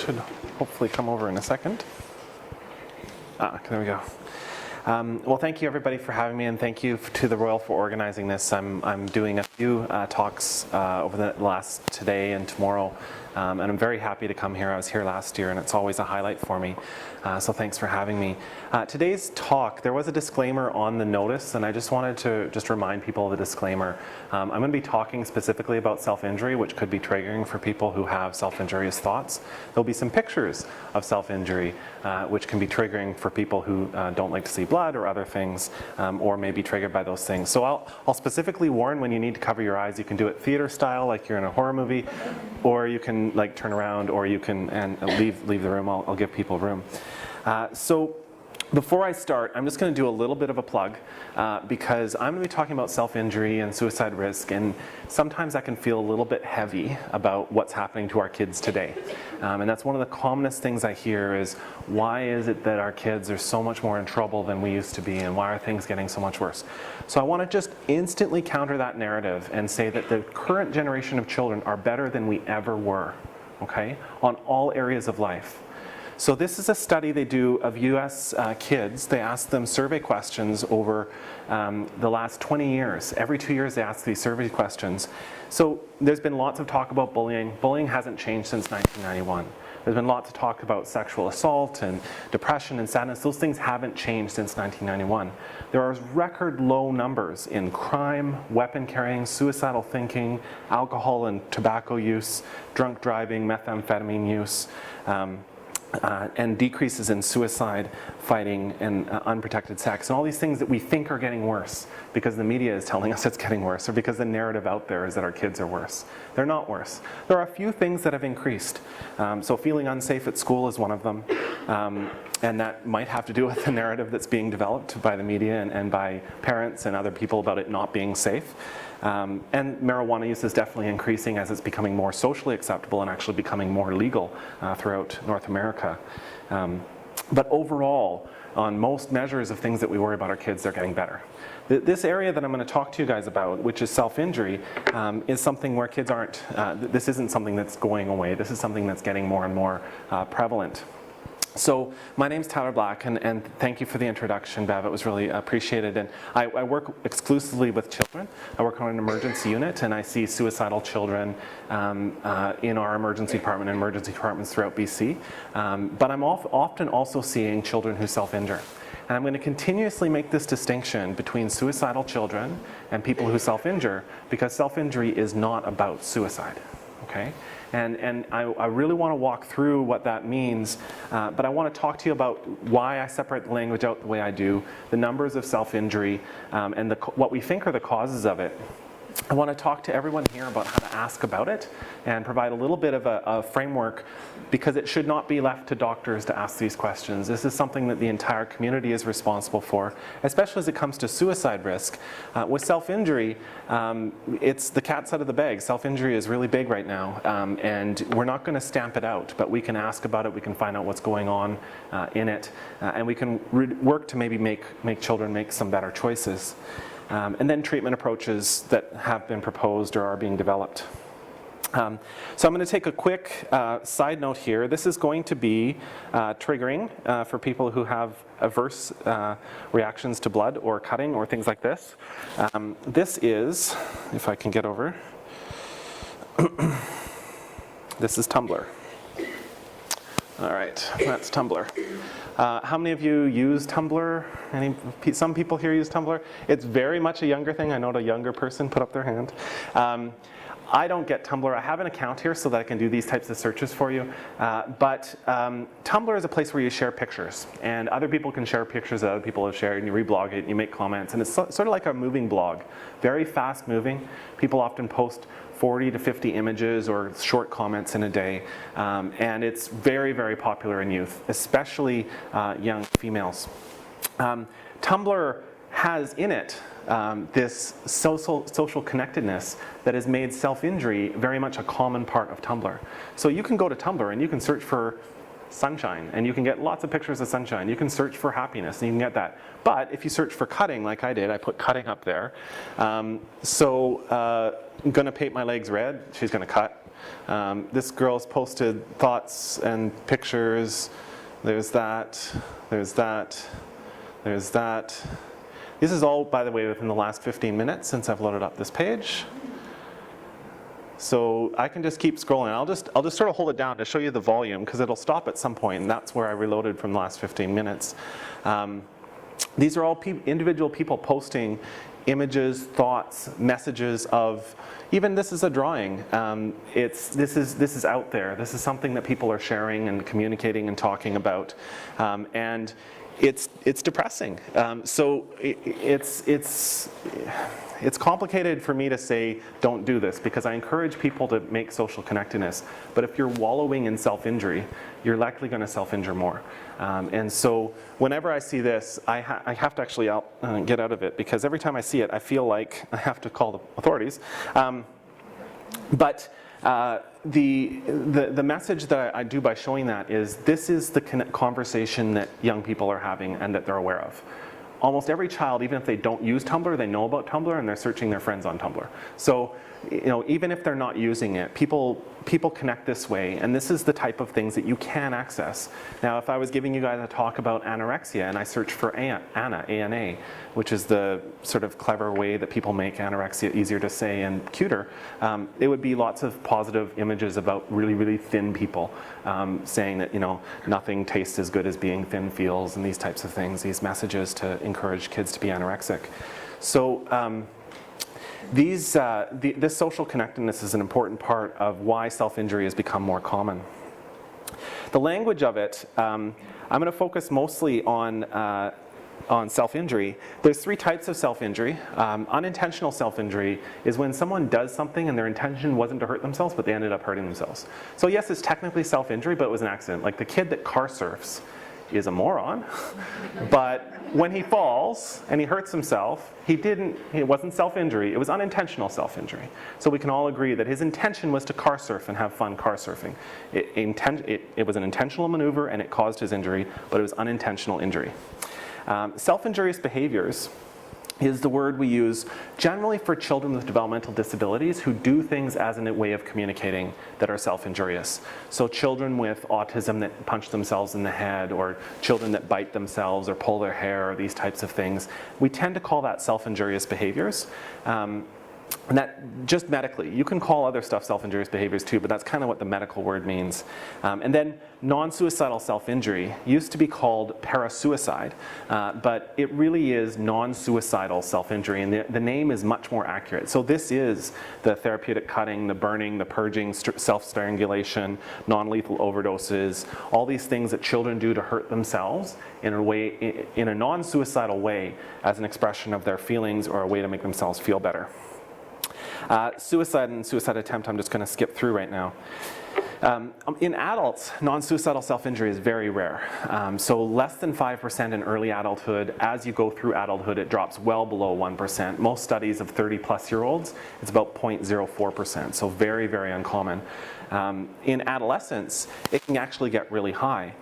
should hopefully come over in a second. There we go. Well, thank you everybody for having me, and thank you to the Royal for organizing this. I'm doing a few talks over the last today and tomorrow, and I'm very happy to come here. I was here last year, and it's always a highlight for me. So thanks for having me. Today's talk, there was a disclaimer on the notice, and I just wanted to remind people of the disclaimer. I'm going to be talking specifically about self-injury, which could be triggering for people who have self-injurious thoughts. There'll be some pictures of self-injury, which can be triggering for people who don't like to see blood or other things, or may be triggered by those things. So I'll specifically warn when you need to cover your eyes. You can do it theater style, like you're in a horror movie, or you can like turn around, or you can leave the room. I'll give people room. So before I start, I'm just going to do a little bit of a plug because I'm going to be talking about self-injury and suicide risk, and sometimes that can feel a little bit heavy about what's happening to our kids today. And that's one of the commonest things I hear is, why is it that our kids are so much more in trouble than we used to be, and why are things getting so much worse? So I want to just instantly counter that narrative and say that the current generation of children are better than we ever were, okay, on all areas of life. So this is a study they do of US kids. They ask them survey questions over the last 20 years. Every 2 years they ask these survey questions. So there's been lots of talk about bullying. Bullying hasn't changed since 1991. There's been lots of talk about sexual assault and depression and sadness. Those things haven't changed since 1991. There are record low numbers in crime, weapon carrying, suicidal thinking, alcohol and tobacco use, drunk driving, methamphetamine use, and decreases in suicide, fighting, and unprotected sex, and all these things that we think are getting worse because the media is telling us it's getting worse, or because the narrative out there is that our kids are worse. They're not worse. There are a few things that have increased. So feeling unsafe at school is one of them, and that might have to do with the narrative that's being developed by the media and by parents and other people about it not being safe. And marijuana use is definitely increasing as it's becoming more socially acceptable and actually becoming more legal throughout North America. But overall, on most measures of things that we worry about our kids, they're getting better. This area that I'm going to talk to you guys about, which is self-injury, is something where kids aren't, this isn't something that's going away. This is something that's getting more and more prevalent. So my name's Tyler Black, and thank you for the introduction, Bev. It was really appreciated. And I work exclusively with children. I work on an emergency unit, and I see suicidal children in our emergency department and emergency departments throughout BC. But I'm often also seeing children who self-injure. And I'm going to continuously make this distinction between suicidal children and people who self-injure, because self-injury is not about suicide, okay? And I really want to walk through what that means, but I want to talk to you about why I separate the language out the way I do, the numbers of self-injury, and what we think are the causes of it. I want to talk to everyone here about how to ask about it and provide a little bit of a framework, because it should not be left to doctors to ask these questions. This is something that the entire community is responsible for, especially as it comes to suicide risk. With self-injury, it's the cat's out of the bag. Self-injury is really big right now, and we're not going to stamp it out, but we can ask about it, we can find out what's going on in it, and we can work to maybe make children make some better choices. And then treatment approaches that have been proposed or are being developed. So I'm going to take a quick side note here. This is going to be triggering for people who have adverse reactions to blood or cutting or things like this. This is, if I can get over, this is Tumblr. All right, that's Tumblr. How many of you use Tumblr? Some people here use Tumblr. It's very much a younger thing. I know a younger person put up their hand. I don't get Tumblr. I have an account here so that I can do these types of searches for you. But Tumblr is a place where you share pictures, and other people can share pictures that other people have shared, and you reblog it, and you make comments. And it's sort of like a moving blog, very fast moving. People often post 40 to 50 images or short comments in a day. And it's very, very popular in youth, especially young females. Tumblr has in it this social connectedness that has made self-injury very much a common part of Tumblr. So you can go to Tumblr and you can search for sunshine, and you can get lots of pictures of sunshine. You can search for happiness, and you can get that. But if you search for cutting, like I did, I put cutting up there. I'm going to paint my legs red. She's going to cut. This girl's posted thoughts and pictures. There's that, there's that, there's that. This is all, by the way, within the last 15 minutes since I've loaded up this page. So I can just keep scrolling. I'll just sort of hold it down to show you the volume, because it'll stop at some point, and that's where I reloaded from the last 15 minutes. These are all individual people posting images, thoughts, messages of, even this is a drawing. This is out there. This is something that people are sharing and communicating and talking about, and it's depressing. So it's complicated for me to say don't do this, because I encourage people to make social connectedness. But if you're wallowing in self-injury, you're likely going to self-injure more. And so whenever I see this, I have to actually get out of it, because every time I see it, I feel like I have to call the authorities. But the message that I do by showing that is, this is the conversation that young people are having and that they're aware of. Almost every child, even if they don't use Tumblr, they know about Tumblr and they're searching their friends on Tumblr. So, even if they're not using it, people connect this way, and this is the type of things that you can access. Now, if I was giving you guys a talk about anorexia and I search for ANA, A-N-A, which is the sort of clever way that people make anorexia easier to say and cuter, it would be lots of positive images about really, really thin people, saying that, nothing tastes as good as being thin feels, and these types of things, these messages to encourage kids to be anorexic. So, this social connectedness is an important part of why self-injury has become more common. The language of it, I'm going to focus mostly on self-injury. There's three types of self-injury. Unintentional self-injury is when someone does something and their intention wasn't to hurt themselves, but they ended up hurting themselves. So yes, it's technically self-injury, but it was an accident. Like the kid that car surfs is a moron, but when he falls and he hurts himself, it wasn't self-injury, it was unintentional self-injury. So we can all agree that his intention was to car surf and have fun car surfing. It was an intentional maneuver and it caused his injury, but it was unintentional injury. Self-injurious behaviors is the word we use generally for children with developmental disabilities who do things as a way of communicating that are self-injurious. So children with autism that punch themselves in the head, or children that bite themselves or pull their hair, or these types of things, we tend to call that self-injurious behaviors. And that just medically, you can call other stuff self-injurious behaviors too, but that's kind of what the medical word means. And then non-suicidal self-injury used to be called parasuicide, but it really is non-suicidal self-injury, and the name is much more accurate. So this is the therapeutic cutting, the burning, the purging, self-strangulation, non-lethal overdoses, all these things that children do to hurt themselves in a non-suicidal way as an expression of their feelings or a way to make themselves feel better. Suicide and suicide attempt, I'm just going to skip through right now. In adults, non-suicidal self-injury is very rare. So less than 5% in early adulthood. As you go through adulthood, it drops well below 1%. Most studies of 30-plus-year-olds, it's about 0.04%, so very, very uncommon. In adolescence, it can actually get really high.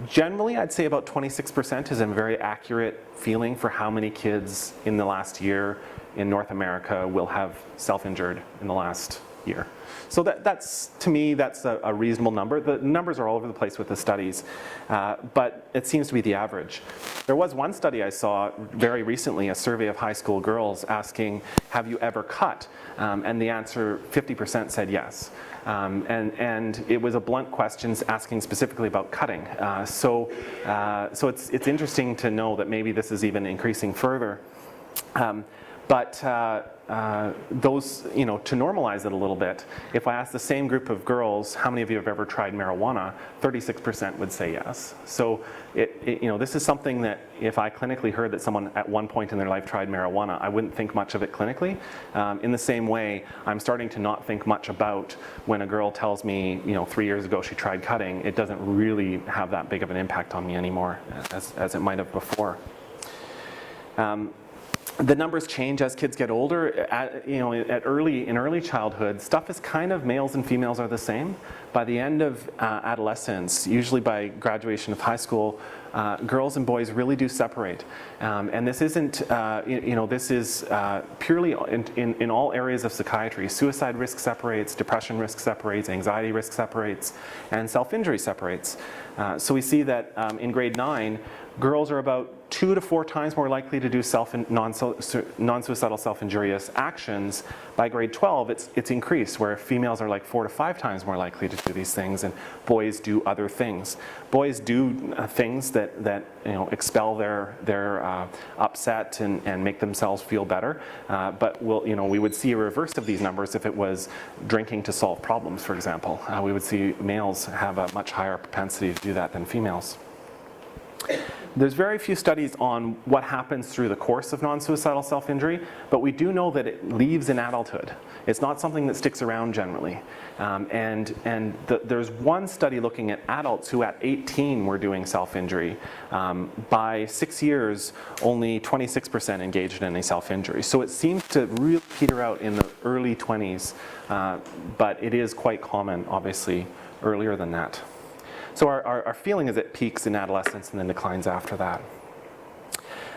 Generally, I'd say about 26% is a very accurate feeling for how many kids in the last year in North America will have self-injured in the last year. So that's, to me, that's a reasonable number. The numbers are all over the place with the studies, but it seems to be the average. There was one study I saw very recently, a survey of high school girls asking, have you ever cut? And the answer, 50% said yes. And it was a blunt question asking specifically about cutting. So it's interesting to know that maybe this is even increasing further. But those, to normalize it a little bit, if I ask the same group of girls, how many of you have ever tried marijuana, 36% would say yes. So this is something that if I clinically heard that someone at one point in their life tried marijuana, I wouldn't think much of it clinically. In the same way, I'm starting to not think much about when a girl tells me, 3 years ago she tried cutting. It doesn't really have that big of an impact on me anymore as it might have before. The numbers change as kids get older. In early childhood, stuff is kind of, males and females are the same. By the end of adolescence, usually by graduation of high school, girls and boys really do separate. And this isn't, this is purely in all areas of psychiatry. Suicide risk separates, depression risk separates, anxiety risk separates, and self-injury separates. So we see that in grade 9, girls are about 2 to 4 times more likely to do non-suicidal self-injurious actions. By grade 12, it's increased, where females are like 4 to 5 times more likely to do these things, and boys do other things. Boys do things that expel their upset and make themselves feel better. But we would see a reverse of these numbers if it was drinking to solve problems, for example. We would see males have a much higher propensity to do that than females. There's very few studies on what happens through the course of non-suicidal self-injury, but we do know that it leaves in adulthood. It's not something that sticks around generally. There's one study looking at adults who at 18 were doing self-injury. By 6 years, only 26% engaged in any self-injury. So it seems to really peter out in the early 20s, but it is quite common, obviously, earlier than that. So our feeling is it peaks in adolescence and then declines after that.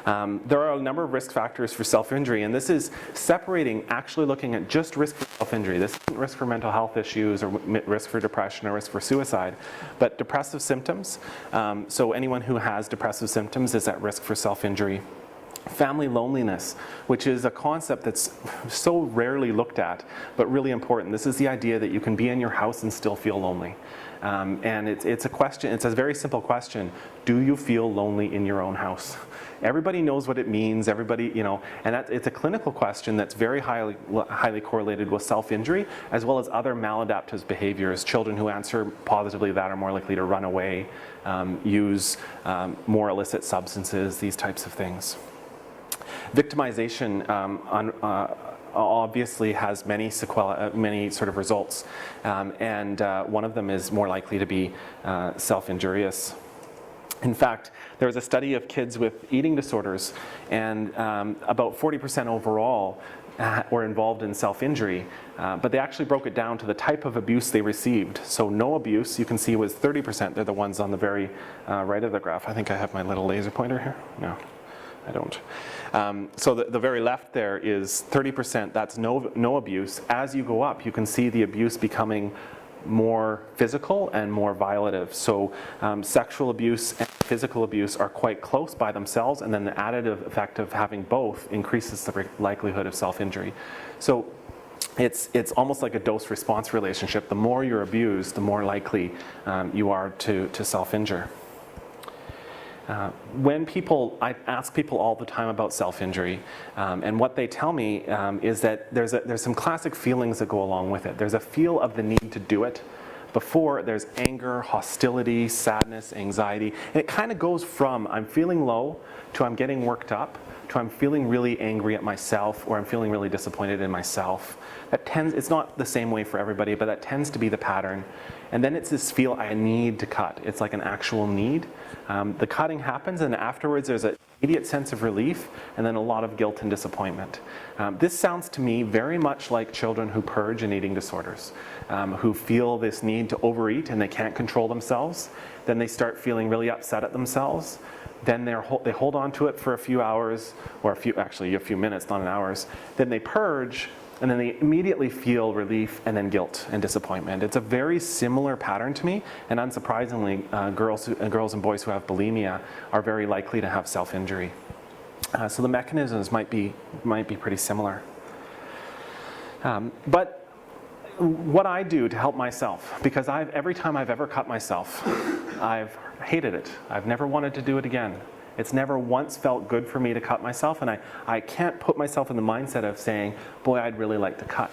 There are a number of risk factors for self-injury, and this is separating, actually looking at just risk for self-injury. This isn't risk for mental health issues or risk for depression or risk for suicide, but depressive symptoms. So anyone who has depressive symptoms is at risk for self-injury. Family loneliness, which is a concept that's so rarely looked at, but really important. This is the idea that you can be in your house and still feel lonely. And it's a question, it's a very simple question. Do you feel lonely in your own house? Everybody knows what it means, everybody, and it's a clinical question that's very highly correlated with self-injury, as well as other maladaptive behaviors. Children who answer positively to that are more likely to run away, use more illicit substances, these types of things. Victimization obviously has many sort of results, and one of them is more likely to be self-injurious. In fact, there was a study of kids with eating disorders, and about 40% overall were involved in self-injury, but they actually broke it down to the type of abuse they received. So no abuse, you can see, was 30%. They're the ones on the very right of the graph. I think I have my little laser pointer here. No, I don't. So the very left there is 30%, that's no abuse. As you go up, you can see the abuse becoming more physical and more violative. So sexual abuse and physical abuse are quite close by themselves, and then the additive effect of having both increases the likelihood of self-injury. So it's almost like a dose-response relationship. The more you're abused, the more likely you are to self-injure. I ask people all the time about self-injury, and what they tell me is that there's some classic feelings that go along with it. There's a feel of the need to do it. Before, there's anger, hostility, sadness, anxiety, and it kind of goes from I'm feeling low to I'm getting worked up to I'm feeling really angry at myself, or I'm feeling really disappointed in myself. It's not the same way for everybody, but that tends to be the pattern. And then it's this feel I need to cut. It's like an actual need. The cutting happens, and afterwards there's an immediate sense of relief, and then a lot of guilt and disappointment. This sounds to me very much like children who purge in eating disorders, who feel this need to overeat and they can't control themselves. Then they start feeling really upset at themselves. Then they hold on to it for a few hours, or a few minutes, not hours. Then they purge, and then they immediately feel relief and then guilt and disappointment. It's a very similar pattern to me, and unsurprisingly, girls and boys who have bulimia are very likely to have self-injury. So the mechanisms might be pretty similar. But what I do to help myself, because every time I've ever cut myself, I've hated it. I've never wanted to do it again. It's never once felt good for me to cut myself, and I can't put myself in the mindset of saying, boy, I'd really like to cut.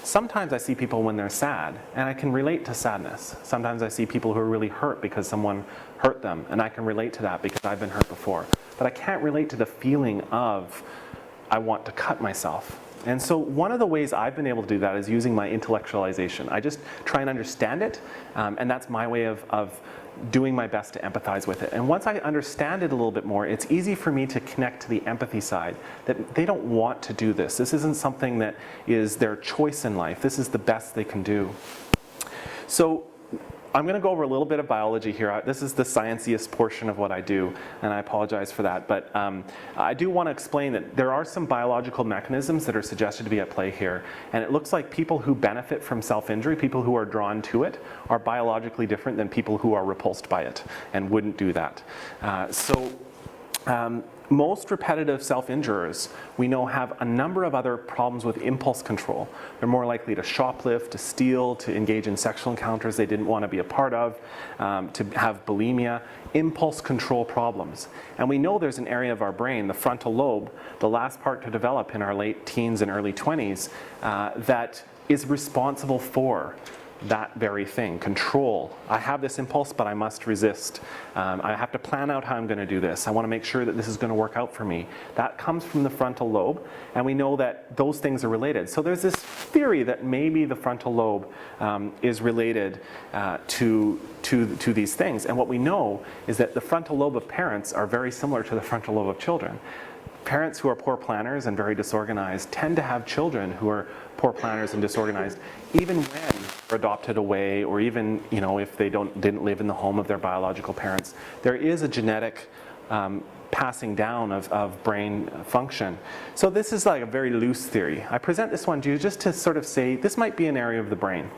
Sometimes I see people when they're sad, and I can relate to sadness. Sometimes I see people who are really hurt because someone hurt them, and I can relate to that because I've been hurt before. But I can't relate to the feeling of, I want to cut myself. And so one of the ways I've been able to do that is using my intellectualization. I just try and understand it, and that's my way of doing my best to empathize with it. And once I understand it a little bit more, it's easy for me to connect to the empathy side, that they don't want to do this. This isn't something that is their choice in life. This is the best they can do. So I'm going to go over a little bit of biology here. This is the scienciest portion of what I do, and I apologize for that. But I do want to explain that there are some biological mechanisms that are suggested to be at play here. And it looks like people who benefit from self-injury, people who are drawn to it, are biologically different than people who are repulsed by it and wouldn't do that. Most repetitive self-injurers, we know, have a number of other problems with impulse control. They're more likely to shoplift, to steal, to engage in sexual encounters they didn't want to be a part of, to have bulimia, impulse control problems. And we know there's an area of our brain, the frontal lobe, the last part to develop in our late teens and early 20s, that is responsible for that very thing, control. I have this impulse, but I must resist. I have to plan out how I'm going to do this. I want to make sure that this is going to work out for me. That comes from the frontal lobe, and we know that those things are related. So there's this theory that maybe the frontal lobe is related to these things. And what we know is that the frontal lobe of parents are very similar to the frontal lobe of children. Parents who are poor planners and very disorganized tend to have children who are poor planners and disorganized, even when they're adopted away, or even, you know, if they didn't live in the home of their biological parents. There is a genetic passing down of brain function. So this is like a very loose theory. I present this one to you just to sort of say this might be an area of the brain.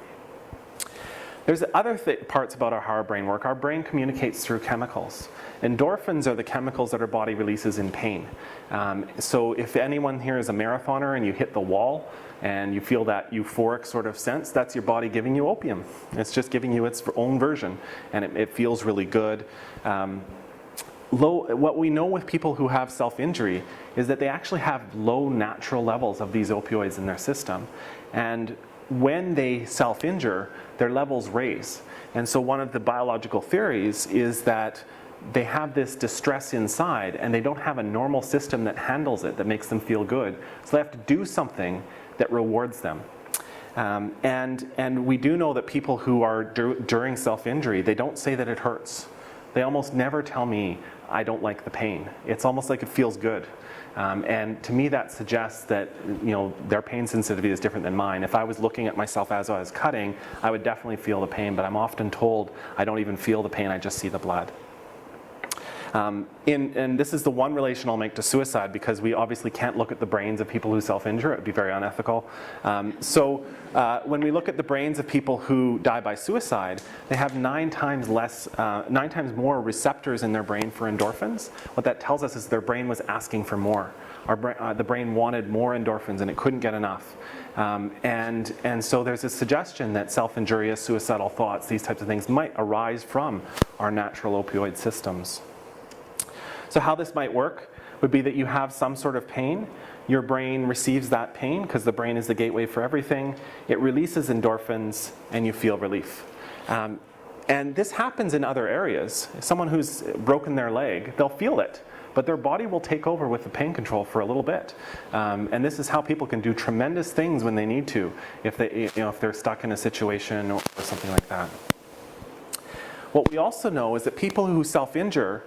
There's other parts about how our brain work. Our brain communicates through chemicals. Endorphins are the chemicals that our body releases in pain. So if anyone here is a marathoner and you hit the wall and you feel that euphoric sort of sense, that's your body giving you opium. It's just giving you its own version, and it feels really good. What we know with people who have self-injury is that they actually have low natural levels of these opioids in their system. And when they self-injure, their levels raise. And so one of the biological theories is that they have this distress inside and they don't have a normal system that handles it, that makes them feel good. So they have to do something that rewards them. And we do know that people who are during self-injury, they don't say that it hurts. They almost never tell me, I don't like the pain. It's almost like it feels good. And to me that suggests that, you know, their pain sensitivity is different than mine. If I was looking at myself as I was cutting, I would definitely feel the pain, but I'm often told I don't even feel the pain, I just see the blood. And this is the one relation I'll make to suicide, because we obviously can't look at the brains of people who self-injure. It would be very unethical. When we look at the brains of people who die by suicide, they have 9 times more receptors in their brain for endorphins. What that tells us is their brain was asking for more. The brain wanted more endorphins and it couldn't get enough. And so there's a suggestion that self-injurious, suicidal thoughts, these types of things might arise from our natural opioid systems. So how this might work would be that you have some sort of pain. Your brain receives that pain because the brain is the gateway for everything. It releases endorphins and you feel relief. And this happens in other areas. Someone who's broken their leg, they'll feel it, but their body will take over with the pain control for a little bit. And this is how people can do tremendous things when they need to, if they're stuck in a situation or something like that. What we also know is that people who self-injure,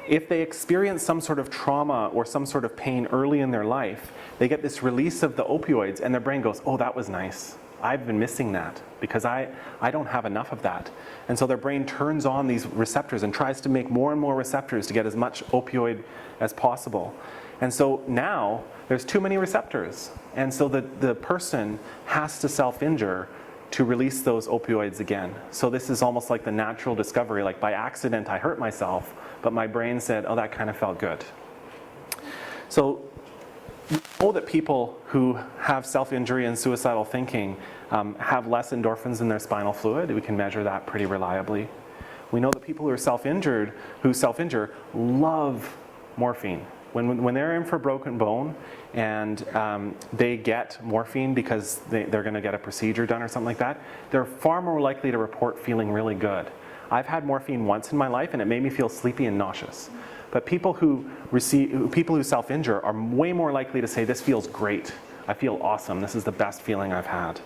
if they experience some sort of trauma or some sort of pain early in their life, they get this release of the opioids and their brain goes, oh, that was nice. I've been missing that because I don't have enough of that. And so their brain turns on these receptors and tries to make more and more receptors to get as much opioid as possible. And so now there's too many receptors. And so the person has to self-injure to release those opioids again. So this is almost like the natural discovery, like by accident I hurt myself, but my brain said, oh, that kind of felt good. So we know that people who have self-injury and suicidal thinking have less endorphins in their spinal fluid. We can measure that pretty reliably. We know that people who are self-injure love morphine. When they're in for broken bone and they get morphine because they're going to get a procedure done or something like that, they're far more likely to report feeling really good. I've had morphine once in my life and it made me feel sleepy and nauseous. But people who self-injure are way more likely to say, this feels great. I feel awesome. This is the best feeling I've had.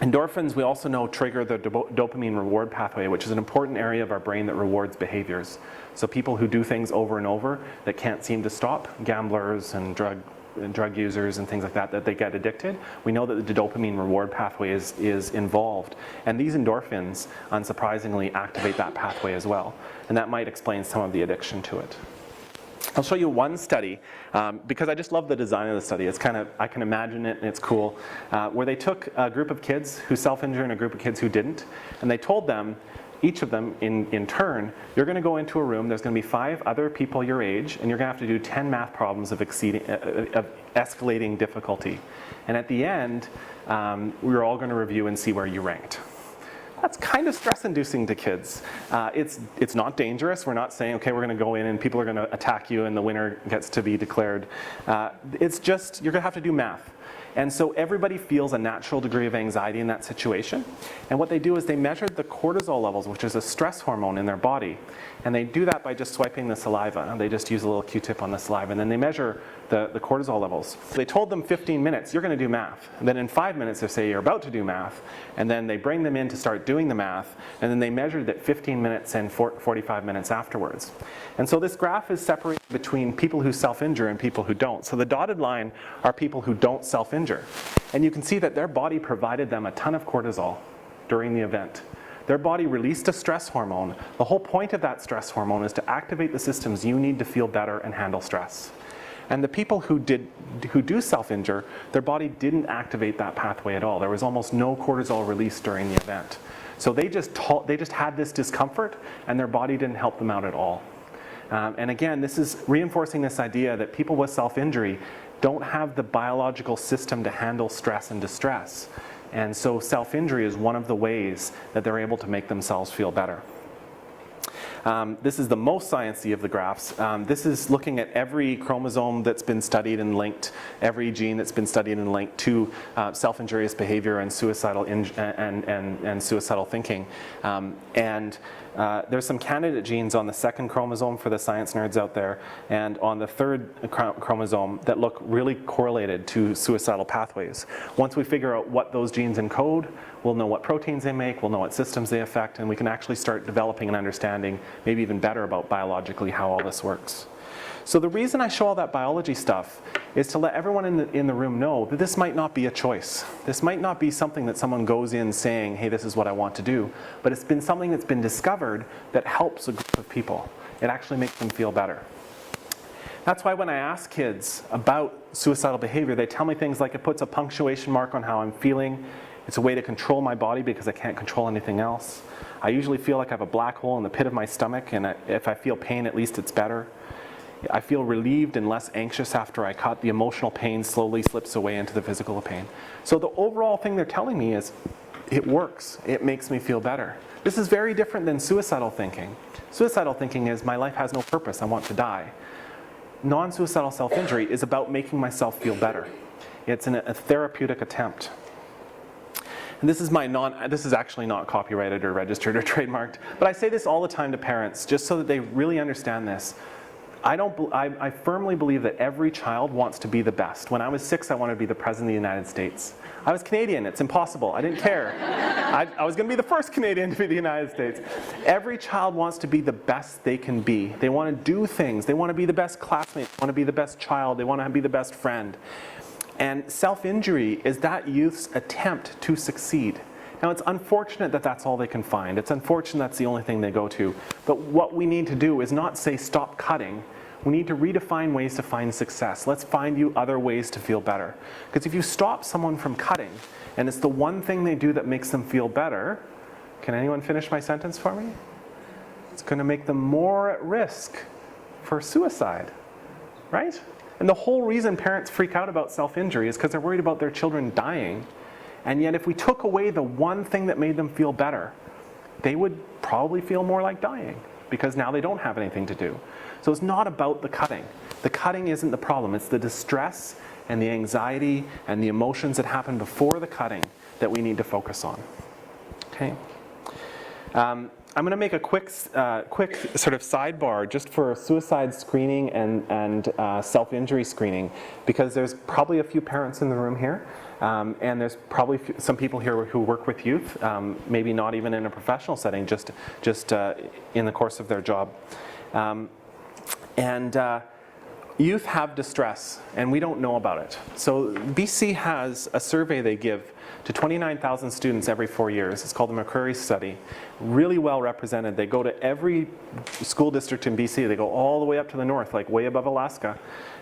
Endorphins, we also know, trigger the dopamine reward pathway, which is an important area of our brain that rewards behaviors. So people who do things over and over that can't seem to stop, gamblers and drug users and things like that, that they get addicted, we know that the dopamine reward pathway is involved. And these endorphins, unsurprisingly, activate that pathway as well. And that might explain some of the addiction to it. I'll show you one study, because I just love the design of the study. It's kind of, I can imagine it and it's cool, where they took a group of kids who self-injured and a group of kids who didn't, and they told them, each of them in turn, you're going to go into a room, there's going to be 5 other people your age, and you're going to have to do 10 math problems of escalating difficulty. And at the end, we're all going to review and see where you ranked. That's kind of stress-inducing to kids. It's not dangerous. We're not saying, okay, we're going to go in and people are going to attack you and the winner gets to be declared. It's just, you're going to have to do math. And so everybody feels a natural degree of anxiety in that situation. And what they do is they measure the cortisol levels, which is a stress hormone in their body. And they do that by just swiping the saliva. They just use a little Q-tip on the saliva, and then they measure the cortisol levels. So they told them 15 minutes, you're going to do math. And then in 5 minutes, they say you're about to do math. And then they bring them in to start doing the math. And then they measured it 15 minutes and 45 minutes afterwards. And so this graph is separated between people who self-injure and people who don't. So the dotted line are people who don't self-injure. And you can see that their body provided them a ton of cortisol during the event. Their body released a stress hormone. The whole point of that stress hormone is to activate the systems you need to feel better and handle stress. And the people who do self-injure, their body didn't activate that pathway at all. There was almost no cortisol released during the event. So they just had this discomfort, and their body didn't help them out at all. And again, this is reinforcing this idea that people with self-injury don't have the biological system to handle stress and distress. And so self-injury is one of the ways that they're able to make themselves feel better. This is the most sciencey of the graphs. This is looking at every chromosome that's been studied and linked, every gene that's been studied and linked to self-injurious behavior and suicidal and suicidal thinking. There's some candidate genes on the 2nd chromosome for the science nerds out there, and on the 3rd chromosome that look really correlated to suicidal pathways. Once we figure out what those genes encode, we'll know what proteins they make, we'll know what systems they affect, and we can actually start developing an understanding, maybe even better about biologically how all this works. So the reason I show all that biology stuff is to let everyone in the room know that this might not be a choice. This might not be something that someone goes in saying, hey, this is what I want to do, but it's been something that's been discovered that helps a group of people. It actually makes them feel better. That's why when I ask kids about suicidal behavior, they tell me things like, it puts a punctuation mark on how I'm feeling. It's a way to control my body because I can't control anything else. I usually feel like I have a black hole in the pit of my stomach, and if I feel pain, at least it's better. I feel relieved and less anxious after I cut. The emotional pain slowly slips away into the physical pain. So the overall thing they're telling me is, it works. It makes me feel better. This is very different than suicidal thinking. Suicidal thinking is, my life has no purpose, I want to die. Non-suicidal self-injury is about making myself feel better. It's a therapeutic attempt. And this is actually not copyrighted or registered or trademarked, but I say this all the time to parents, just so that they really understand this. I firmly believe that every child wants to be the best. When I was 6, I wanted to be the President of the United States. I was Canadian, it's impossible, I didn't care. I was going to be the first Canadian to be the United States. Every child wants to be the best they can be. They want to do things, they want to be the best classmate, they want to be the best child, they want to be the best friend. And self-injury is that youth's attempt to succeed. Now, it's unfortunate that that's all they can find. It's unfortunate that's the only thing they go to. But what we need to do is not say stop cutting. We need to redefine ways to find success. Let's find you other ways to feel better. Because if you stop someone from cutting, and it's the one thing they do that makes them feel better, can anyone finish my sentence for me? It's going to make them more at risk for suicide, right? And the whole reason parents freak out about self-injury is because they're worried about their children dying. And yet if we took away the one thing that made them feel better, they would probably feel more like dying, because now they don't have anything to do. So it's not about the cutting. The cutting isn't the problem. It's the distress and the anxiety and the emotions that happen before the cutting that we need to focus on. Okay? I'm going to make a quick sort of sidebar just for suicide screening and self-injury screening, because there's probably a few parents in the room here, and there's probably some people here who work with youth, maybe not even in a professional setting, just in the course of their job. Youth have distress, and we don't know about it. So BC has a survey they give to 29,000 students every 4 years. It's called the McCurry Study. Really well represented. They go to every school district in BC. They go all the way up to the north, like way above Alaska.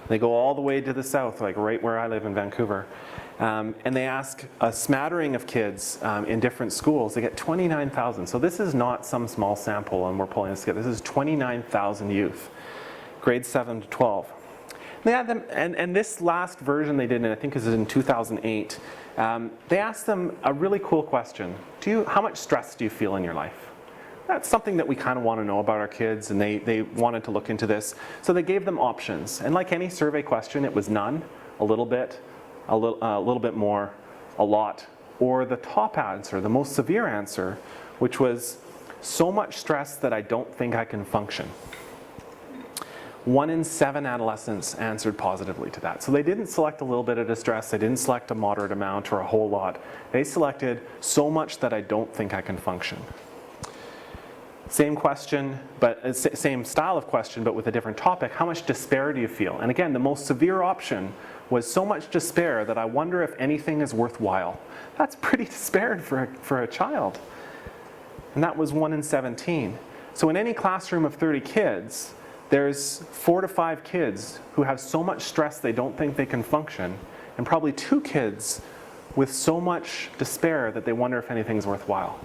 They go all the way to the south, like right where I live in Vancouver. And they ask a smattering of kids in different schools. They get 29,000. So this is not some small sample and we're pulling this together. This is 29,000 youth, grades 7 to 12. They had them, and this last version they did, and I think this is in 2008, they asked them a really cool question. How much stress do you feel in your life? That's something that we kind of want to know about our kids, and they wanted to look into this. So they gave them options, and like any survey question, it was none, a little bit more, a lot, or the top answer, the most severe answer, which was so much stress that I don't think I can function. 1 in 7 adolescents answered positively to that. So they didn't select a little bit of distress, they didn't select a moderate amount or a whole lot. They selected so much that I don't think I can function. Same question, but same style of question, but with a different topic. How much despair do you feel? And again, the most severe option was so much despair that I wonder if anything is worthwhile. That's pretty despaired for a child. And that was 1 in 17. So in any classroom of 30 kids, there's 4 to 5 kids who have so much stress they don't think they can function, and probably 2 kids with so much despair that they wonder if anything's worthwhile.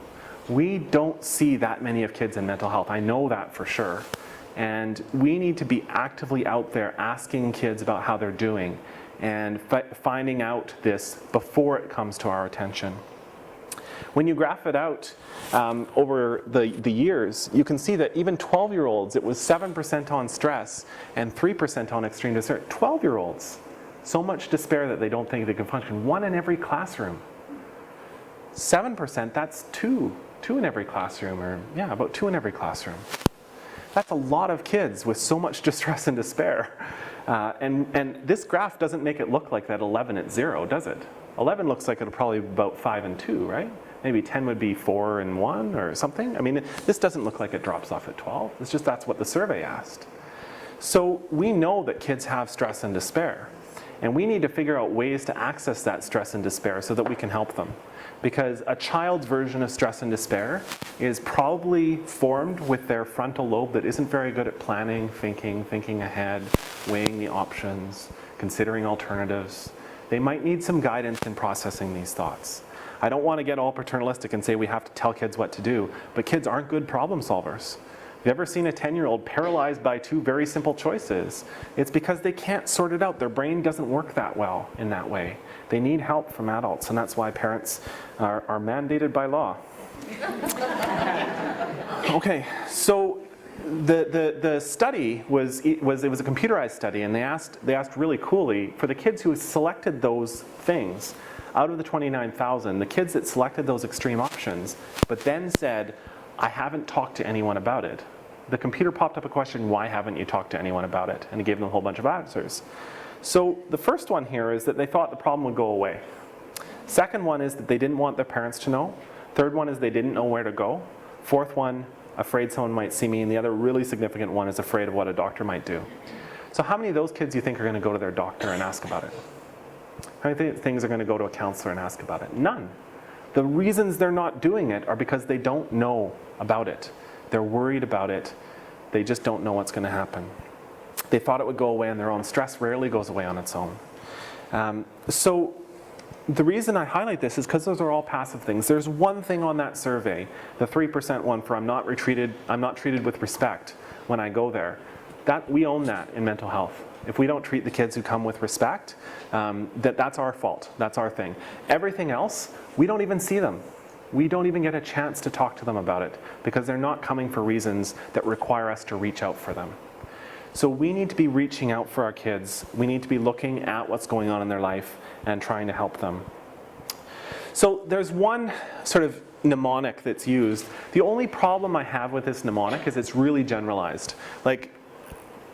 We don't see that many of kids in mental health. I know that for sure. And we need to be actively out there asking kids about how they're doing and finding out this before it comes to our attention. When you graph it out over the years, you can see that even 12-year-olds, it was 7% on stress and 3% on extreme despair. 12-year-olds, so much despair that they don't think they can function. 1 in every classroom. 7%, that's 2 in every classroom, or yeah, about 2 in every classroom. That's a lot of kids with so much distress and despair. And this graph doesn't make it look like that 11 at 0, does it? 11 looks like it'll probably be about 5 and 2, right? Maybe 10 would be 4 and 1 or something. I mean, this doesn't look like it drops off at 12. It's just that's what the survey asked. So we know that kids have stress and despair. And we need to figure out ways to access that stress and despair so that we can help them. Because a child's version of stress and despair is probably formed with their frontal lobe that isn't very good at planning, thinking ahead, weighing the options, considering alternatives. They might need some guidance in processing these thoughts. I don't want to get all paternalistic and say we have to tell kids what to do, but kids aren't good problem solvers. Have you ever seen a 10-year-old paralyzed by 2 very simple choices? It's because they can't sort it out. Their brain doesn't work that well in that way. They need help from adults, and that's why parents are mandated by law. Okay, so the study was a computerized study, and they asked really coolly for the kids who selected those things. Out of the 29,000, the kids that selected those extreme options, but then said, I haven't talked to anyone about it. The computer popped up a question, why haven't you talked to anyone about it? And it gave them a whole bunch of answers. So the first one here is that they thought the problem would go away. Second one is that they didn't want their parents to know. Third one is they didn't know where to go. Fourth one, afraid someone might see me. And the other really significant one is afraid of what a doctor might do. So how many of those kids do you think are going to go to their doctor and ask about it? How many things are going to go to a counselor and ask about it? None. The reasons they're not doing it are because they don't know about it. They're worried about it. They just don't know what's going to happen. They thought it would go away on their own. Stress rarely goes away on its own. So the reason I highlight this is because those are all passive things. There's one thing on that survey, the 3% one for I'm not treated with respect when I go there. That we own that in mental health. If we don't treat the kids who come with respect, that's our fault. That's our thing. Everything else, we don't even see them. We don't even get a chance to talk to them about it because they're not coming for reasons that require us to reach out for them. So we need to be reaching out for our kids. We need to be looking at what's going on in their life and trying to help them. So there's one sort of mnemonic that's used. The only problem I have with this mnemonic is it's really generalized. Like,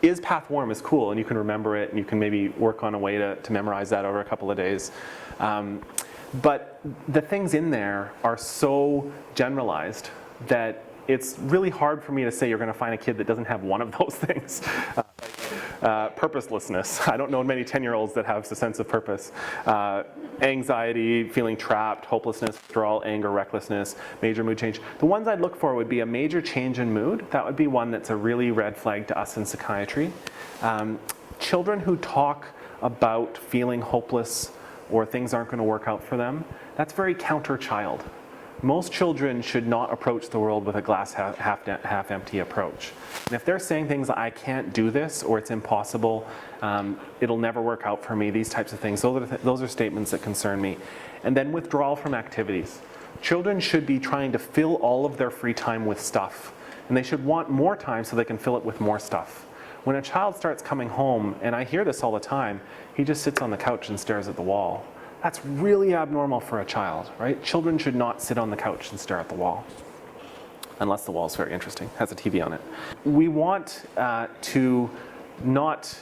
is path warm is cool, and you can remember it, and you can maybe work on a way to memorize that over a couple of days. But the things in there are so generalized that it's really hard for me to say you're going to find a kid that doesn't have one of those things. Purposelessness. I don't know many 10-year-olds that have a sense of purpose. Anxiety, feeling trapped, hopelessness, withdrawal, anger, recklessness, major mood change. The ones I'd look for would be a major change in mood. That would be one that's a really red flag to us in psychiatry. Children who talk about feeling hopeless or things aren't going to work out for them, that's very counter-child. Most children should not approach the world with a glass half empty approach. And if they're saying things like, I can't do this, or it's impossible, it'll never work out for me, these types of things, those are statements that concern me. And then withdrawal from activities. Children should be trying to fill all of their free time with stuff. And they should want more time so they can fill it with more stuff. When a child starts coming home, and I hear this all the time, he just sits on the couch and stares at the wall. That's really abnormal for a child, right? Children should not sit on the couch and stare at the wall, unless the wall is very interesting, has a TV on it. We want to not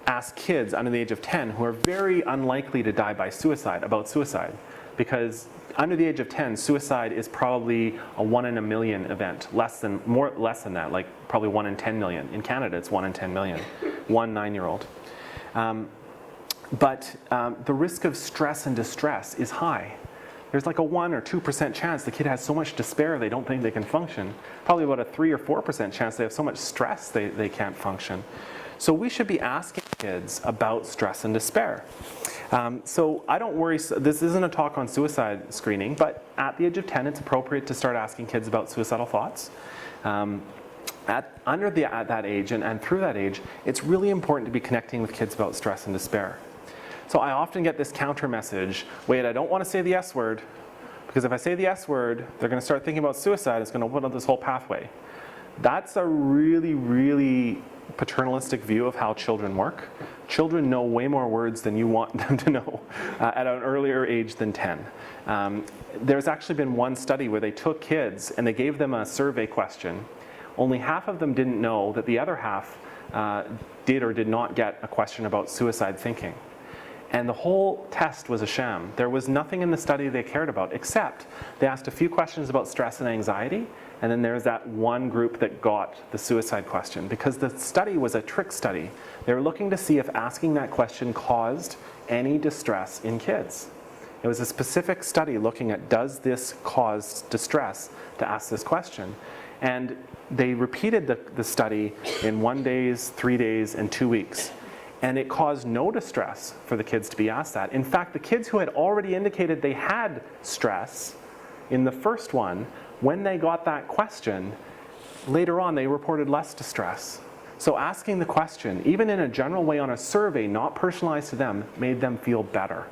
ask kids under the age of 10 who are very unlikely to die by suicide about suicide, because under the age of 10, suicide is probably a 1 in a million event, less than that, like probably 1 in 10 million. In Canada, it's 1 in 10 million, 1 9-year-old. But the risk of stress and distress is high. There's like a 1 or 2% chance the kid has so much despair they don't think they can function. Probably about a 3 or 4% chance they have so much stress they can't function. So we should be asking kids about stress and despair. So I don't worry, this isn't a talk on suicide screening, but at the age of 10 it's appropriate to start asking kids about suicidal thoughts. At that age and through that age, it's really important to be connecting with kids about stress and despair. So I often get this counter message, wait, I don't want to say the S word, because if I say the S word, they're going to start thinking about suicide, it's going to open up this whole pathway. That's a really, really paternalistic view of how children work. Children know way more words than you want them to know at an earlier age than 10. There's actually been one study where they took kids and they gave them a survey question. Only half of them didn't know that the other half did or did not get a question about suicide thinking. And the whole test was a sham. There was nothing in the study they cared about, except they asked a few questions about stress and anxiety, and then there's that one group that got the suicide question. Because the study was a trick study. They were looking to see if asking that question caused any distress in kids. It was a specific study looking at, does this cause distress to ask this question? And they repeated the study in 1 day, 3 days, and 2 weeks. And it caused no distress for the kids to be asked that. In fact, the kids who had already indicated they had stress in the first one, when they got that question, later on they reported less distress. So asking the question, even in a general way on a survey, not personalized to them, made them feel better.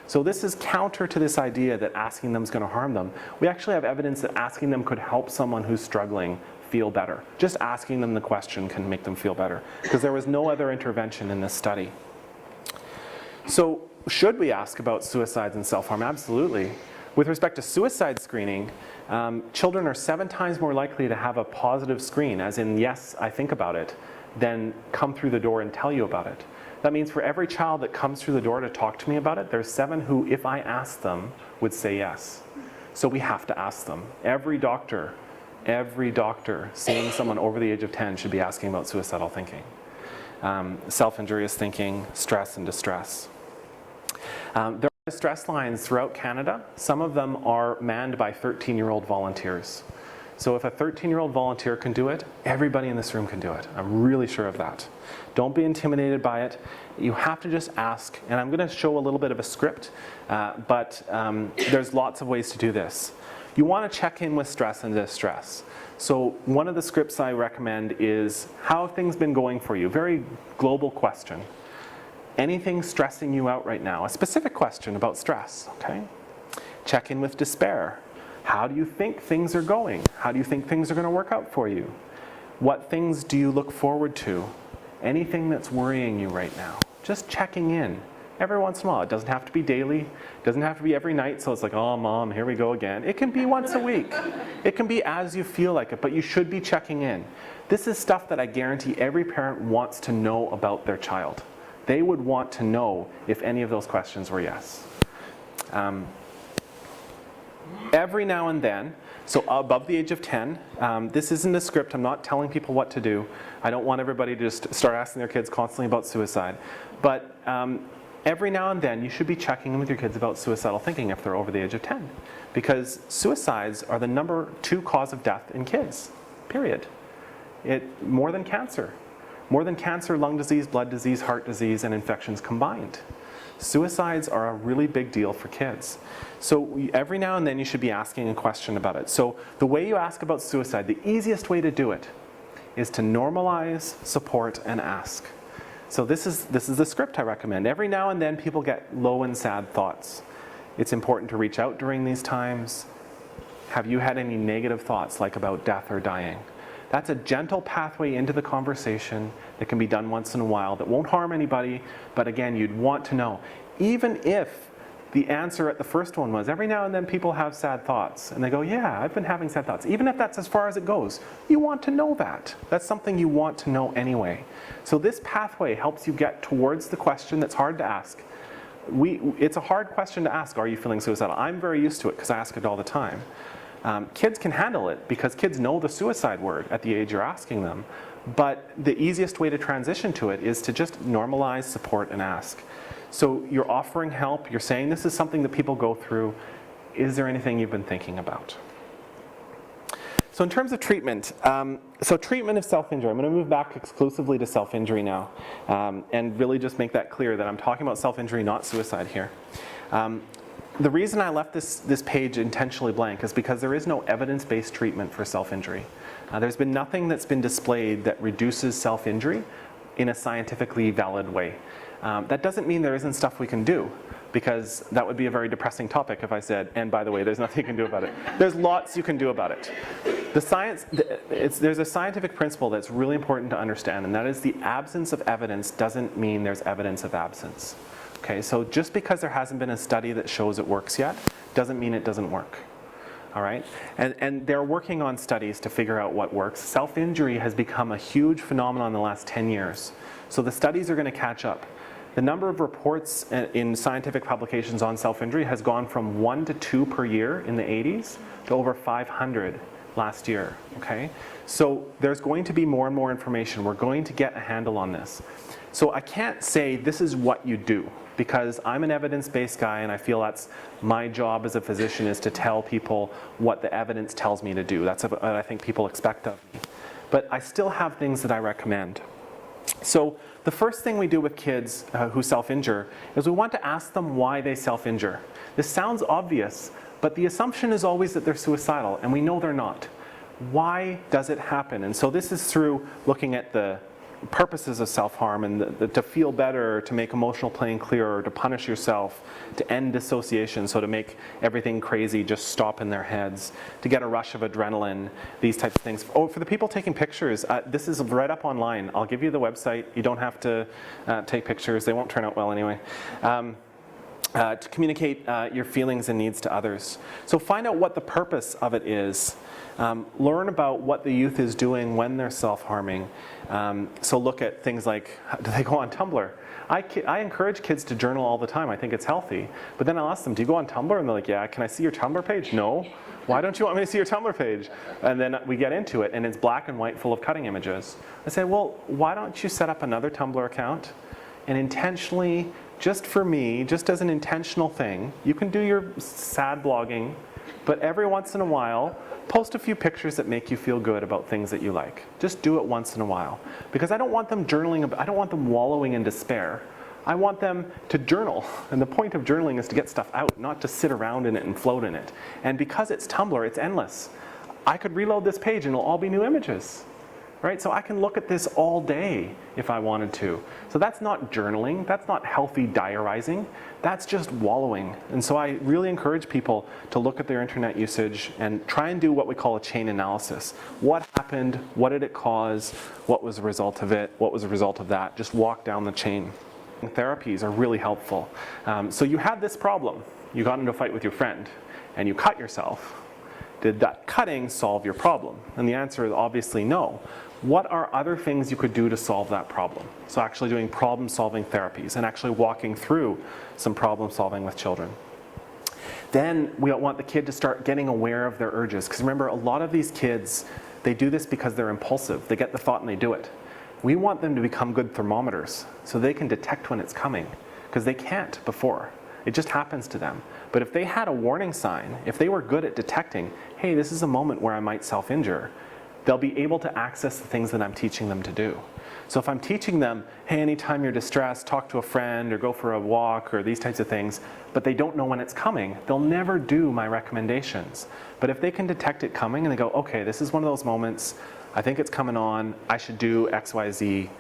So this is counter to this idea that asking them is going to harm them. We actually have evidence that asking them could help someone who's struggling feel better. Just asking them the question can make them feel better, because there was no other intervention in this study. So should we ask about suicides and self-harm? Absolutely. With respect to suicide screening, children are 7 times more likely to have a positive screen, as in, yes, I think about it, than come through the door and tell you about it. That means for every child that comes through the door to talk to me about it, there's 7 who, if I asked them, would say yes. So we have to ask them. Every doctor seeing someone over the age of 10 should be asking about suicidal thinking, self-injurious thinking, stress and distress. There are distress lines throughout Canada. Some of them are manned by 13-year-old volunteers. So if a 13-year-old volunteer can do it, everybody in this room can do it. I'm really sure of that. Don't be intimidated by it. You have to just ask, and I'm going to show a little bit of a script, but there's lots of ways to do this. You want to check in with stress and distress. So one of the scripts I recommend is, how have things been going for you? Very global question. Anything stressing you out right now? A specific question about stress, okay? Check in with despair. How do you think things are going? How do you think things are going to work out for you? What things do you look forward to? Anything that's worrying you right now? Just checking in. every once in a while. It doesn't have to be daily. It doesn't have to be every night, so it's like, oh, Mom, here we go again. It can be once a week. It can be as you feel like it, but you should be checking in. This is stuff that I guarantee every parent wants to know about their child. They would want to know if any of those questions were yes. Every now and then, so above the age of 10, this isn't a script. I'm not telling people what to do. I don't want everybody to just start asking their kids constantly about suicide. But every now and then, you should be checking in with your kids about suicidal thinking if they're over the age of 10. Because suicides are the number 2 cause of death in kids, period. More than cancer. More than cancer, lung disease, blood disease, heart disease, and infections combined. Suicides are a really big deal for kids. So every now and then you should be asking a question about it. So the way you ask about suicide, the easiest way to do it is to normalize, support, and ask. So this is the script I recommend. Every now and then people get low and sad thoughts. It's important to reach out during these times. Have you had any negative thoughts, like about death or dying? That's a gentle pathway into the conversation that can be done once in a while that won't harm anybody, but again, you'd want to know. Even if the answer at the first one was, every now and then people have sad thoughts, and they go, yeah, I've been having sad thoughts. Even if that's as far as it goes, you want to know that. That's something you want to know anyway. So this pathway helps you get towards the question that's hard to ask. It's a hard question to ask, are you feeling suicidal? I'm very used to it because I ask it all the time. Kids can handle it because kids know the suicide word at the age you're asking them. But the easiest way to transition to it is to just normalize, support, and ask. So you're offering help, you're saying this is something that people go through. Is there anything you've been thinking about? So in terms of treatment, so treatment of self-injury, I'm going to move back exclusively to self-injury now, and really just make that clear that I'm talking about self-injury, not suicide here. The reason I left this page intentionally blank is because there is no evidence-based treatment for self-injury. There's been nothing that's been displayed that reduces self-injury in a scientifically valid way. That doesn't mean there isn't stuff we can do, because that would be a very depressing topic if I said, and by the way, there's nothing you can do about it. There's lots you can do about it. There's a scientific principle that's really important to understand, and that is the absence of evidence doesn't mean there's evidence of absence. Okay, so just because there hasn't been a study that shows it works yet, doesn't mean it doesn't work. All right, and they're working on studies to figure out what works. Self-injury has become a huge phenomenon in the last 10 years. So the studies are going to catch up. The number of reports in scientific publications on self-injury has gone from 1 to 2 per year in the 80s to over 500 last year. Okay, so there's going to be more and more information. We're going to get a handle on this. So I can't say this is what you do, because I'm an evidence-based guy and I feel that's my job as a physician, is to tell people what the evidence tells me to do. That's what I think people expect of me. But I still have things that I recommend. So the first thing we do with kids who self-injure is we want to ask them why they self-injure. This sounds obvious, but the assumption is always that they're suicidal, and we know they're not. Why does it happen? And so this is through looking at the purposes of self-harm, and to feel better, to make emotional pain clearer, to punish yourself, to end dissociation, so to make everything crazy just stop in their heads, to get a rush of adrenaline, these types of things. Oh, for the people taking pictures, this is right up online. I'll give you the website. You don't have to take pictures. They won't turn out well anyway. To communicate your feelings and needs to others. So find out what the purpose of it is. Learn about what the youth is doing when they're self-harming. So look at things like, do they go on Tumblr? I encourage kids to journal all the time. I think it's healthy. But then I'll ask them, do you go on Tumblr? And they're like, yeah. Can I see your Tumblr page? No. Why don't you want me to see your Tumblr page? And then we get into it, and it's black and white full of cutting images. I say, well, why don't you set up another Tumblr account and intentionally, just for me, just as an intentional thing, you can do your sad blogging, but every once in a while, post a few pictures that make you feel good about things that you like. Just do it once in a while. Because I don't want them journaling, I don't want them wallowing in despair. I want them to journal. And the point of journaling is to get stuff out, not to sit around in it and float in it. And because it's Tumblr, it's endless. I could reload this page and it'll all be new images. Right? So I can look at this all day if I wanted to. So that's not journaling, that's not healthy diarizing, that's just wallowing. And so I really encourage people to look at their internet usage and try and do what we call a chain analysis. What happened? What did it cause? What was the result of it? What was the result of that? Just walk down the chain. Therapies are really helpful. So you had this problem. You got into a fight with your friend and you cut yourself. Did that cutting solve your problem? And the answer is obviously no. What are other things you could do to solve that problem? So actually doing problem-solving therapies and actually walking through some problem-solving with children. Then we want the kid to start getting aware of their urges. Because remember, a lot of these kids, they do this because they're impulsive. They get the thought and they do it. We want them to become good thermometers so they can detect when it's coming, because they can't before. It just happens to them. But if they had a warning sign, if they were good at detecting, hey, this is a moment where I might self-injure, they'll be able to access the things that I'm teaching them to do. So if I'm teaching them, hey, anytime you're distressed, talk to a friend or go for a walk or these types of things, but they don't know when it's coming, they'll never do my recommendations. But if they can detect it coming and they go, okay, this is one of those moments, I think it's coming on, I should do X, Y, Z,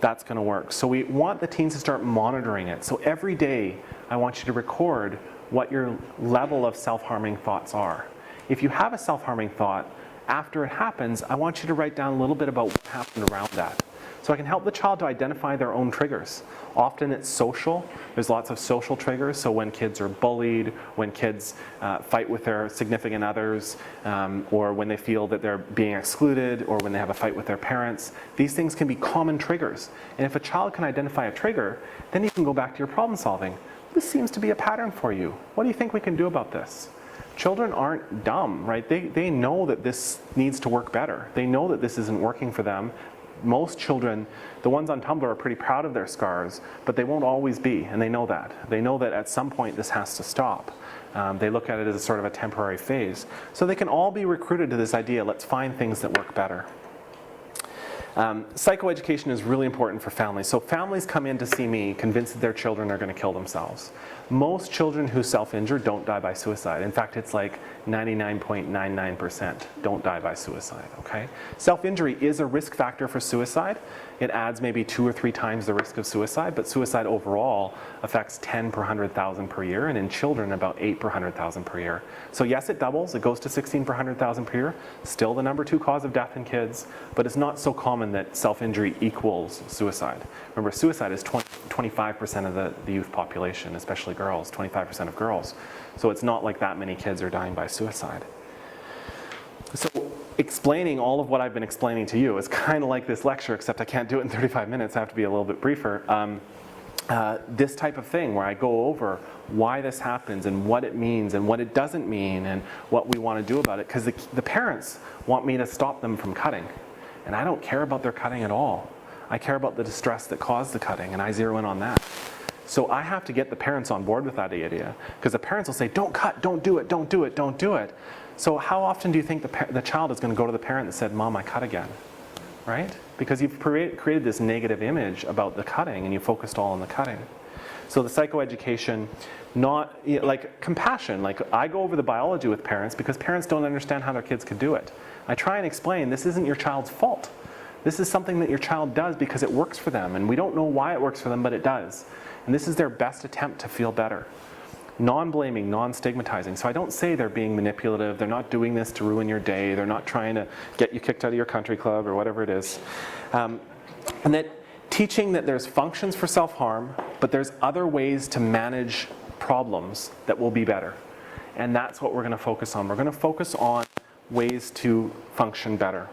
that's going to work. So we want the teens to start monitoring it. So every day, I want you to record what your level of self-harming thoughts are. If you have a self-harming thought, after it happens, I want you to write down a little bit about what happened around that. So I can help the child to identify their own triggers. Often it's social. There's lots of social triggers. So when kids are bullied, when kids fight with their significant others, or when they feel that they're being excluded, or when they have a fight with their parents, these things can be common triggers. And if a child can identify a trigger, then you can go back to your problem solving. This seems to be a pattern for you. What do you think we can do about this? Children aren't dumb, right? They know that this needs to work better. They know that this isn't working for them. Most children, the ones on Tumblr, are pretty proud of their scars, but they won't always be, and they know that. They know that at some point this has to stop. They look at it as a sort of a temporary phase. So they can all be recruited to this idea, let's find things that work better. Psychoeducation is really important for families. So families come in to see me convinced that their children are going to kill themselves. Most children who self-injure don't die by suicide. In fact, it's like 99.99% don't die by suicide, okay? Self-injury is a risk factor for suicide. It adds maybe 2 or 3 times the risk of suicide, but suicide overall affects 10 per 100,000 per year, and in children about 8 per 100,000 per year. So yes, it doubles, it goes to 16 per 100,000 per year, still the number 2 cause of death in kids, but it's not so common that self-injury equals suicide. Remember, suicide is 25% of the youth population, especially girls, 25% of girls. So it's not like that many kids are dying by suicide. So explaining all of what I've been explaining to you is kind of like this lecture, except I can't do it in 35 minutes. I have to be a little bit briefer. This type of thing where I go over why this happens and what it means and what it doesn't mean and what we want to do about it. Because the parents want me to stop them from cutting. And I don't care about their cutting at all. I care about the distress that caused the cutting, and I zero in on that. So I have to get the parents on board with that idea, because the parents will say, don't cut, don't do it, don't do it, don't do it. So how often do you think the child is going to go to the parent that said, Mom, I cut again, right? Because you've created this negative image about the cutting, and you focused all on the cutting. So the psychoeducation, not like compassion, like I go over the biology with parents because parents don't understand how their kids could do it. I try and explain this isn't your child's fault. This is something that your child does because it works for them, and we don't know why it works for them, but it does. And this is their best attempt to feel better. Non-blaming, non-stigmatizing. So I don't say they're being manipulative, they're not doing this to ruin your day, they're not trying to get you kicked out of your country club or whatever it is. And that teaching that there's functions for self-harm, but there's other ways to manage problems that will be better. And that's what we're going to focus on. We're going to focus on ways to function better.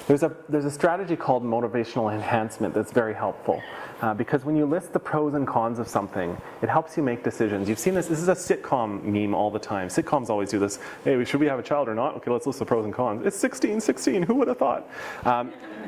There's a strategy called motivational enhancement that's very helpful, because when you list the pros and cons of something, it helps you make decisions. You've seen this is a sitcom meme all the time. Sitcoms always do this. Hey, should we have a child or not? Okay, let's list the pros and cons. It's 16, who would have thought?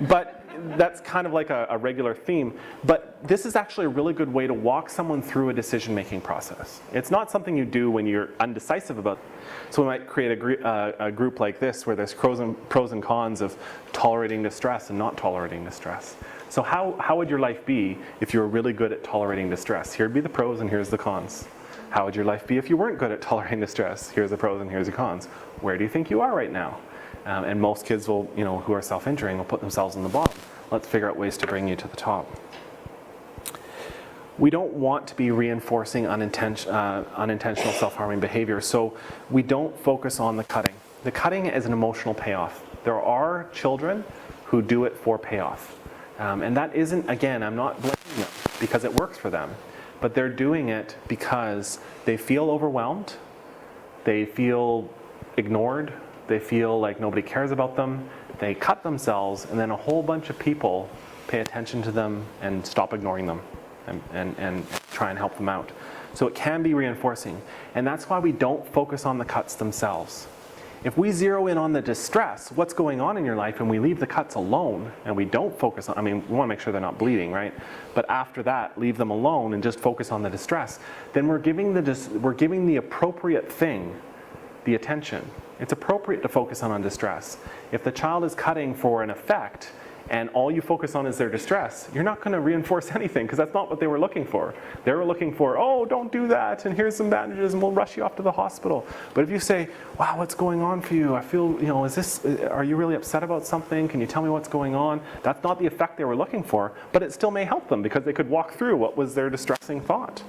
But that's kind of like a regular theme. But this is actually a really good way to walk someone through a decision-making process. It's not something you do when you're undecisive about it. So we might create a group like this where there's pros and cons of tolerating distress and not tolerating distress. So how would your life be if you were really good at tolerating distress? Here'd be the pros and here's the cons. How would your life be if you weren't good at tolerating distress? Here's the pros and here's the cons. Where do you think you are right now? And most kids will, who are self-injuring will put themselves in the bottom. Let's figure out ways to bring you to the top. We don't want to be reinforcing unintentional self-harming behavior, so we don't focus on the cutting. The cutting is an emotional payoff. There are children who do it for payoff. And that isn't, again, I'm not blaming them, because it works for them. But they're doing it because they feel overwhelmed, they feel ignored, they feel like nobody cares about them, they cut themselves, and then a whole bunch of people pay attention to them and stop ignoring them and try and help them out. So it can be reinforcing. And that's why we don't focus on the cuts themselves. If we zero in on the distress, what's going on in your life, and we leave the cuts alone, and we don't focus on, I mean, we want to make sure they're not bleeding, right? But after that, leave them alone and just focus on the distress, then we're giving the appropriate thing the attention. It's appropriate to focus on distress. If the child is cutting for an effect, and all you focus on is their distress, you're not going to reinforce anything, because that's not what they were looking for. They were looking for, oh, don't do that, and here's some bandages, and we'll rush you off to the hospital. But if you say, wow, what's going on for you? I feel, are you really upset about something? Can you tell me what's going on? That's not the effect they were looking for, but it still may help them, because they could walk through what was their distressing thought.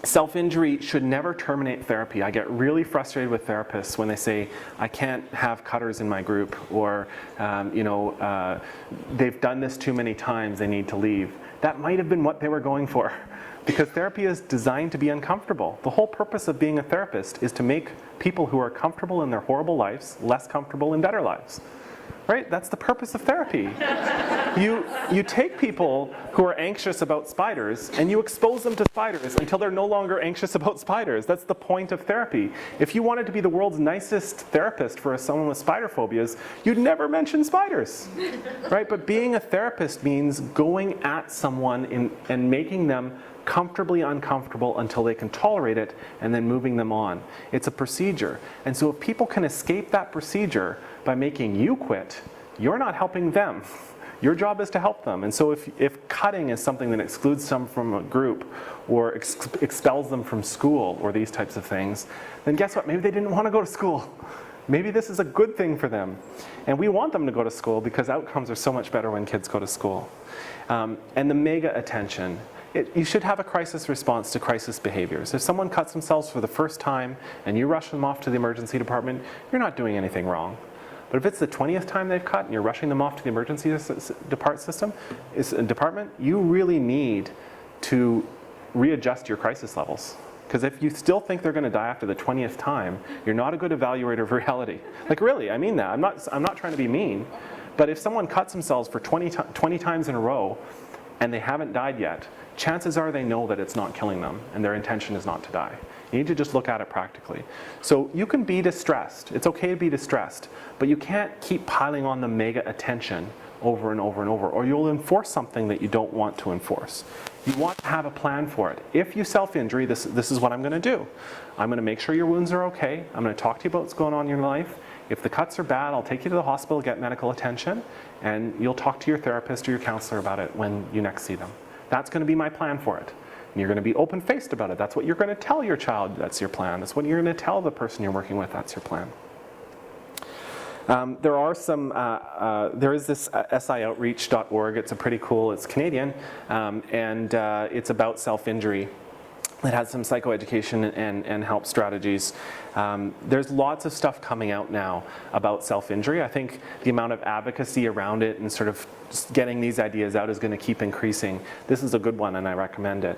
Self-injury should never terminate therapy. I get really frustrated with therapists when they say, I can't have cutters in my group, or they've done this too many times, they need to leave. That might have been what they were going for, because therapy is designed to be uncomfortable. The whole purpose of being a therapist is to make people who are comfortable in their horrible lives less comfortable in better lives. Right? That's the purpose of therapy. You take people who are anxious about spiders and you expose them to spiders until they're no longer anxious about spiders. That's the point of therapy. If you wanted to be the world's nicest therapist for someone with spider phobias, you'd never mention spiders. Right? But being a therapist means going at someone and making them comfortably uncomfortable until they can tolerate it, and then moving them on. It's a procedure. And so if people can escape that procedure by making you quit, you're not helping them. Your job is to help them. And so if cutting is something that excludes them from a group, or expels them from school, or these types of things, then guess what? Maybe they didn't want to go to school. Maybe this is a good thing for them. And we want them to go to school, because outcomes are so much better when kids go to school. And the mega attention. You should have a crisis response to crisis behaviors. If someone cuts themselves for the first time and you rush them off to the emergency department, you're not doing anything wrong. But if it's the 20th time they've cut and you're rushing them off to the emergency department, you really need to readjust your crisis levels. Because if you still think they're going to die after the 20th time, you're not a good evaluator of reality. Like, really, I mean that. I'm not trying to be mean. But if someone cuts themselves for 20 times in a row and they haven't died yet, chances are they know that it's not killing them and their intention is not to die. You need to just look at it practically. So you can be distressed. It's okay to be distressed, but you can't keep piling on the mega attention over and over and over, or you'll enforce something that you don't want to enforce. You want to have a plan for it. If you self-injury, this is what I'm going to do. I'm going to make sure your wounds are okay. I'm going to talk to you about what's going on in your life. If the cuts are bad, I'll take you to the hospital, get medical attention, and you'll talk to your therapist or your counselor about it when you next see them. That's going to be my plan for it. And you're going to be open-faced about it. That's what you're going to tell your child, that's your plan. That's what you're going to tell the person you're working with, that's your plan. There is this sioutreach.org. It's a pretty cool, it's Canadian, and it's about self-injury. It has some psychoeducation and help strategies. There's lots of stuff coming out now about self-injury. I think the amount of advocacy around it and sort of getting these ideas out is going to keep increasing. This is a good one and I recommend it.